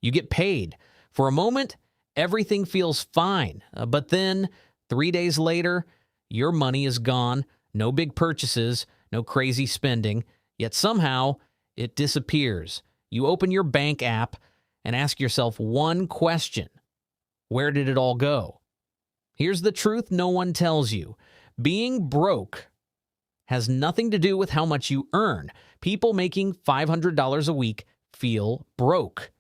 You get paid. For a moment, everything feels fine. But then, 3 days later, your money is gone. No big purchases, no crazy spending. Yet somehow, it disappears. You open your bank app and ask yourself one question. Where did it all go? Here's the truth no one tells you. Being broke has nothing to do with how much you earn. People making $500 a week feel broke.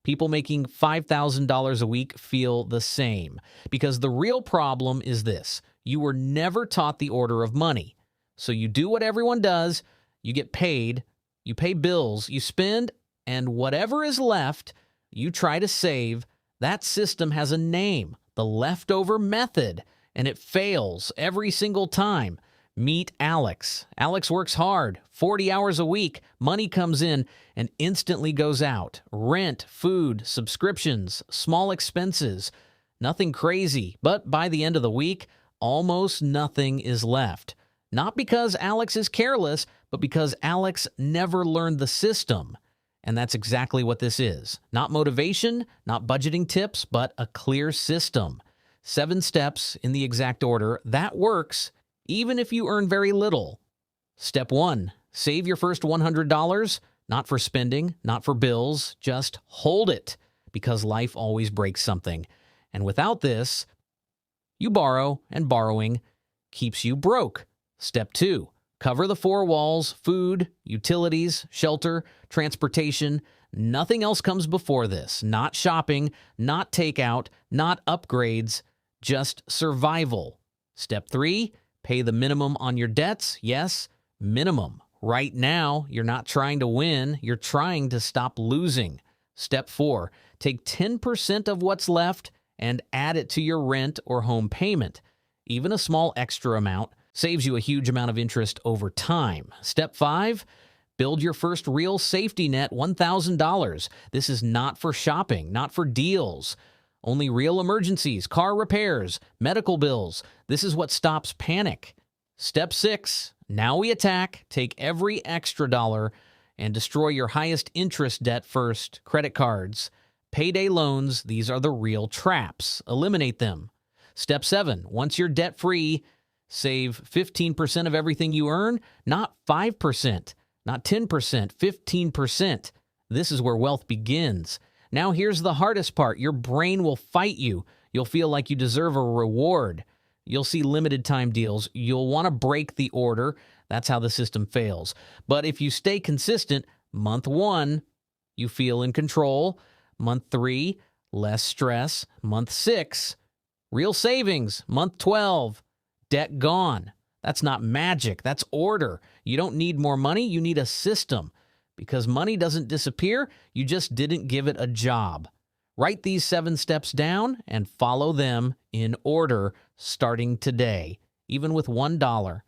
People making $5,000 a week feel the same. Because the real problem is this. You were never taught the order of money. So you do what everyone does, you get paid, you pay bills, you spend, and whatever is left, you try to save. That system has a name, the leftover method, and it fails every single time. Meet Alex. Alex works hard, 40 hours a week. Money comes in and instantly goes out. Rent, food, subscriptions, small expenses. Nothing crazy, but by the end of the week, almost nothing is left. Not because Alex is careless, but because Alex never learned the system. And that's exactly what this is. Not motivation, not budgeting tips, but a clear system. 7 steps in the exact order. That works even if you earn very little. Step 1, save your first $100, not for spending, not for bills, just hold it, because life always breaks something. And without this, you borrow, and borrowing keeps you broke. Step 2, cover the 4 walls: food, utilities, shelter, transportation. Nothing else comes before this. Not shopping, not takeout, not upgrades, just survival. Step 3, pay the minimum on your debts. Yes, minimum. Right now, you're not trying to win. You're trying to stop losing. Step 4, take 10% of what's left and add it to your rent or home payment. Even a small extra amount saves you a huge amount of interest over time. Step 5, build your first real safety net, $1,000. This is not for shopping, not for deals. Only real emergencies, car repairs, medical bills. This is what stops panic. Step 6, now we attack. Take every extra dollar and destroy your highest interest debt first. Credit cards, payday loans, these are the real traps. Eliminate them. Step 7, once you're debt-free, save 15% of everything you earn, not 5%, not 10%, 15%. This is where wealth begins. Now here's the hardest part. Your brain will fight you. You'll feel like you deserve a reward. You'll see limited time deals. You'll want to break the order. That's how the system fails. But if you stay consistent, month 1, you feel in control. Month 3, less stress. Month 6, real savings. Month 12, debt gone. That's not magic. That's order. You don't need more money. You need a system. Because money doesn't disappear, you just didn't give it a job. Write these 7 steps down and follow them in order starting today, even with $1.